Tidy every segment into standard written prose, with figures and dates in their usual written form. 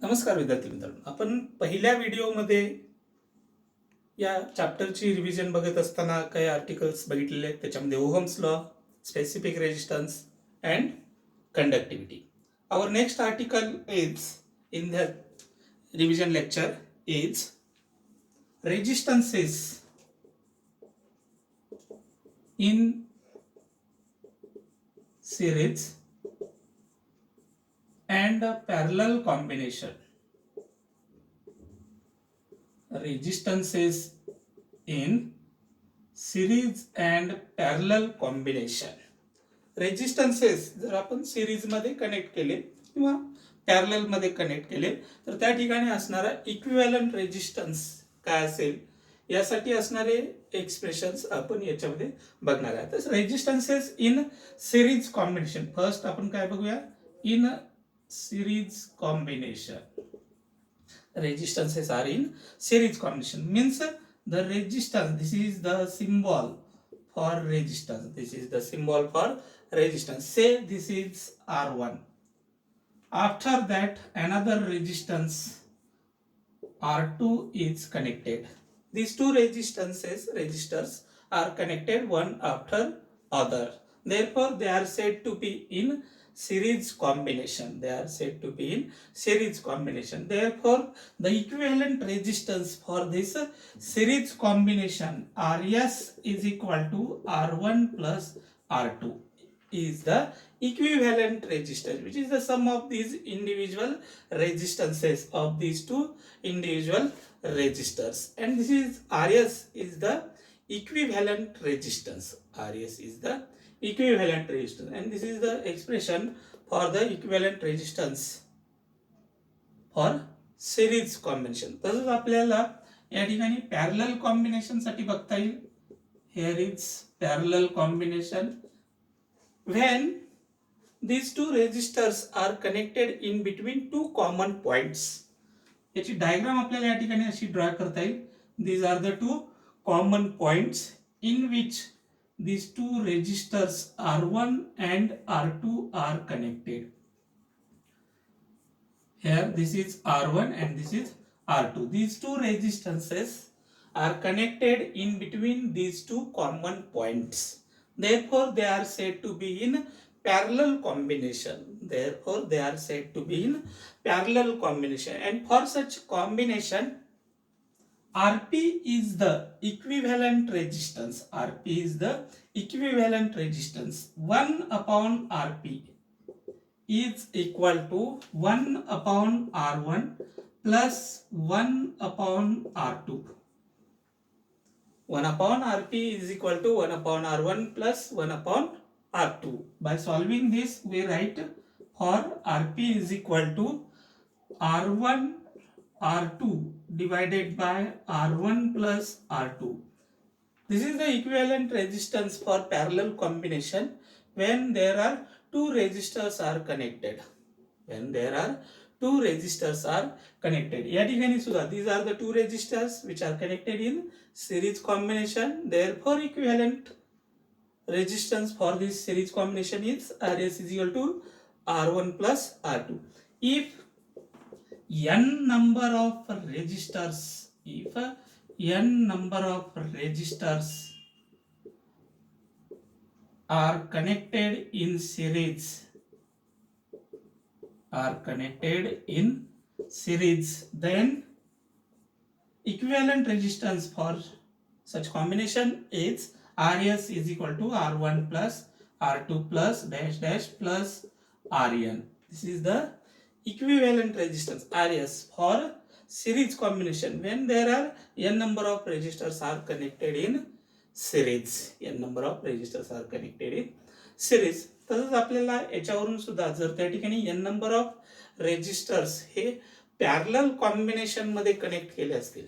नमस्कार विद्यार्थी मित्रांनो, आपण पहिल्या व्हिडिओमध्ये या चॅप्टरची रिव्हिजन बघत असताना काही आर्टिकल्स बघितलेले आहेत. त्याच्यामध्ये Ohm's law, specific resistance and conductivity. Our next article is in the revision lecture is resistances in series and parallel combination. Resistances in series and parallel combination. रेजिस्टन्सेस जर आपण सिरीज मध्ये कनेक्ट केले किंवा पॅरलल मध्ये connect केले तर त्या ठिकाणी असणारा इक्विव्हॅलंट रेजिस्टन्स काय असेल यासाठी असणारे एक्सप्रेशन्स आपण याच्यामध्ये बघणार आहे. तर रेजिस्टन्सेस इन सिरीज कॉम्बिनेशन, फर्स्ट आपण काय बघूया, in series combination. Resistances are in series combination means the resistance, this is the symbol for resistance, this is the symbol for resistance. Say this is R1, after that another resistance R2 is connected. These two resistors are connected one after other, therefore they are said to be in series combination. They are said to be in series combination. Therefore the equivalent resistance for this series combination Rs is equal to R1 plus R2 is the equivalent resistance, which is the sum of these individual resistances of these two individual resistors, and this is Rs is the equivalent resistance. Rs is the equivalent resistance, and this is the expression for the equivalent resistance for series combination. तसंच आपल्याला या ठिकाणी parallel combination साठी बघता येईल. Here is parallel combination when these two resistors are connected in between two common points. याची diagram आपल्याला या ठिकाणी अशी ड्रॉ करता येईल. These are the two common points in which these two resistors R1 and R2 are connected. Here this is R1 and this is R2. These two resistances are connected in between these two common points. Therefore they are said to be in parallel combination. Therefore they are said to be in parallel combination, and for such combination Rp is the equivalent resistance. Rp is the equivalent resistance. 1 upon Rp is equal to 1 upon R1 plus 1 upon R2. 1 upon Rp is equal to 1 upon R1 plus 1 upon R2. By solving this, we write for Rp is equal to R1 R2 divided by R1 plus R2. This is the equivalent resistance for parallel combination when there are two resistors are connected. When there are two resistors are connected. या ठिकाणी सुद्धा these are the two resistors which are connected in series combination. Therefore equivalent resistance for this series combination is Rs is equal to R1 plus R2. If n number of resistors, if n number of resistors are connected in series, then equivalent resistance for such combination is Rs is equal to R1 plus R2 plus dash dash plus Rn. This is the equivalent resistance Rs for series combination when there are n number of resistors are connected in series. n number of resistors are connected in series. तसंच आपल्याला याच्यावरून सुद्धा जर त्या ठिकाणी n number of resistors हे parallel combination मध्ये connect केले असतील,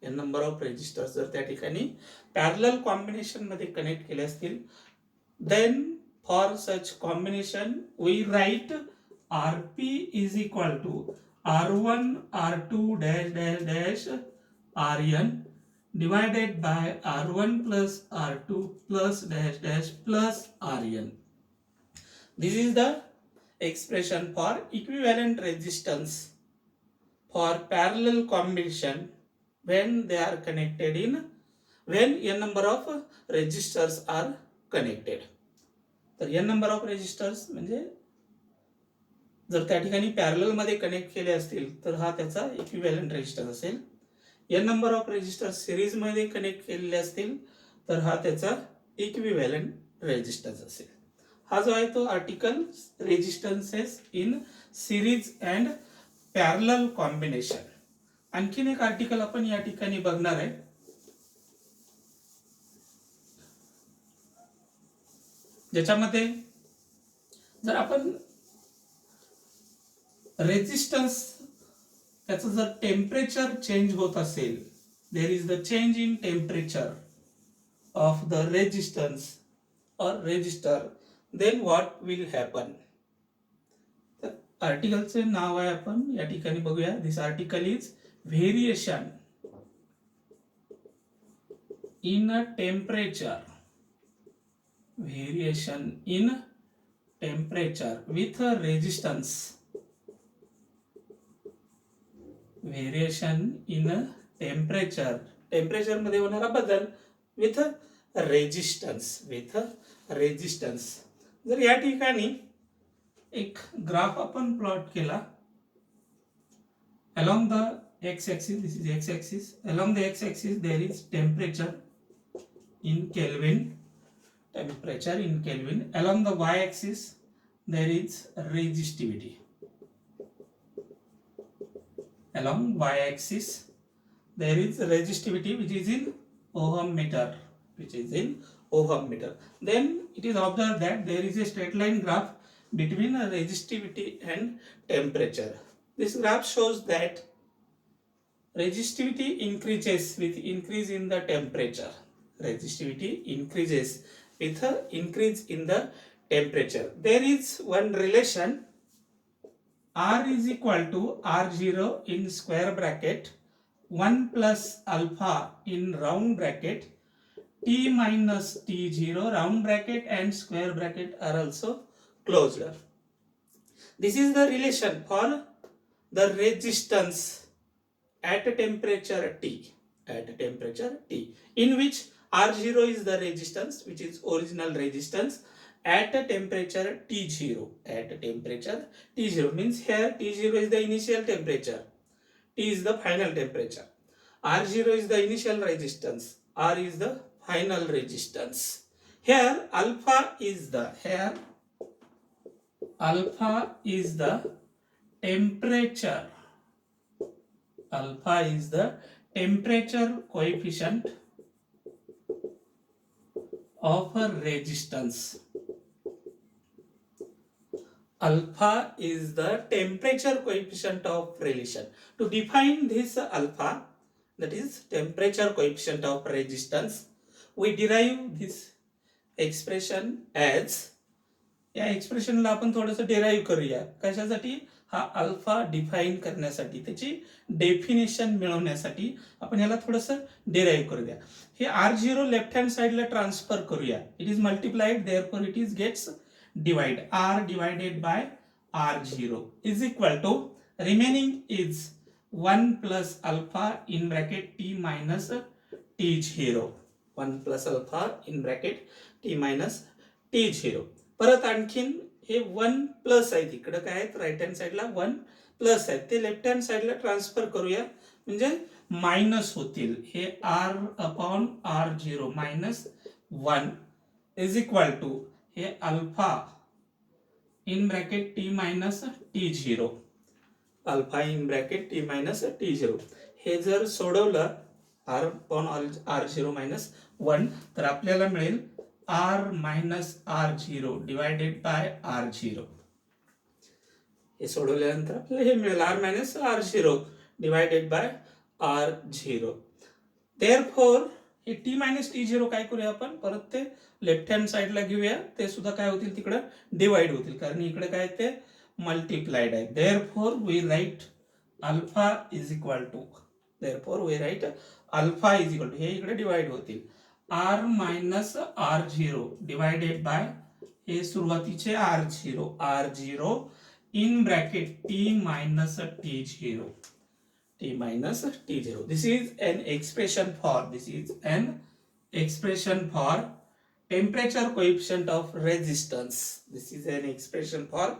n number of resistors जर त्या ठिकाणी पॅरलल कॉम्बिनेशन मध्ये कनेक्ट केले असतील, then for such combination we write Rp is equal to R1 R2 dash dash dash Rn divided by R1 plus R2 plus dash dash plus Rn. This is the expression for equivalent resistance for parallel combination when they are connected in when n number of resistors are connected. तर n number of resistors म्हणजे जर त्या ठिकाणी parallel मध्ये connect केले असतील तर हा त्याचा इक्विव्हॅलंट रेजिस्टन्स असेल. n number of resistor series मध्ये कनेक्ट केलेले असतील तर हा त्याचा इक्विव्हॅलंट रेजिस्टन्स असेल. हा जो आहे तो article resistances in series and parallel combination. आणखीन एक आर्टिकल आपण या ठिकाणी बघणार आहे. ज्याच्यामध्ये जर आपण रेजिस्टन्स त्याचं जर टेम्परेचर चेंज होत असेल, there is the change in temperature of the resistance or resistor, then what will happen. तर आर्टिकलचे नाव आहे आपण या ठिकाणी बघूया. This article is variation in temperature, variation in temperature with resistance, variation in temperature, temperature मध्ये होणारा बदल विथ रेजिस्टन्स, विथ रेजिस्टन्स. जर या ठिकाणी एक ग्राफ आपण प्लॉट केला along the x axis, this is x axis, along the x axis there is temperature in Kelvin, temperature in Kelvin, along the y axis there is resistivity, along y axis there is resistivity which is in ohm meter, which is in ohm meter. Then it is observed that there is a straight line graph between resistivity and temperature. This graph shows that resistivity increases with increase in the temperature, resistivity increases with increase in the temperature. There is one relation, R is equal to R0 in square bracket 1 plus alpha in round bracket, T minus T0 round bracket and square bracket are also closed. This is the relation for the resistance at a temperature T, at a temperature T, in which R0 is the resistance which is original resistance at a temperature T0, at a temperature T0 means here T0 is the initial temperature, T is the final temperature, R0 is the initial resistance, R is the final resistance. Here alpha is the, here alpha is the temperature, alpha is the temperature coefficient of a resistance, alpha is the temperature coefficient of relation. To define this alpha, that is temperature coefficient of resistance, we derive this expression as, या एक्सप्रेशनला आपण थोडंसं derive करूया. कशासाठी? हा alpha define करण्यासाठी, त्याची definition मिळवण्यासाठी आपण ह्याला थोडंसं डेराईव्ह करूया. हे R0 लेफ्ट हँड साइडला ट्रान्सफर करूया. It is multiplied, therefore it is gets divide, R divided by R0 is equal to remaining is 1 plus alpha in bracket T minus T0, 1 plus alpha in bracket T minus T0. परत आणखीन हे 1 plus आहे, तिकडे काय आहेत right hand साइडला 1 plus आहेत, ते left hand साइडला ट्रान्सफर करूया म्हणजे मायनस होतील. हे R upon R0 minus 1 is equal to हे alpha in bracket T minus T0, alpha in bracket T minus T0. हे जर सोडवलं R अपॉन R0 मायनस 1 तर आपल्याला मिळेल R minus R0 divided by R0. हे सोडवल्यानंतर आपल्याला हे मिळेल R minus R0 divided by R0. Therefore हे T मायनस T0 काय करूया आपण, परत ते लेफ्ट हँड साइडला घेऊया, ते सुद्धा काय होतील तिकडे डिवाइड होतील, कारण इकडे काय ते मल्टिप्लाइड आहे. Therefore we write alpha is equal to, therefore we write alpha is equal to, हे इकडे डिवाइड होतील R minus R0 divided by हे सुरुवातीचे R0 इन bracket T minus T0 T minus T0. This is an expression for temperature coefficient of resistance. This is an expression for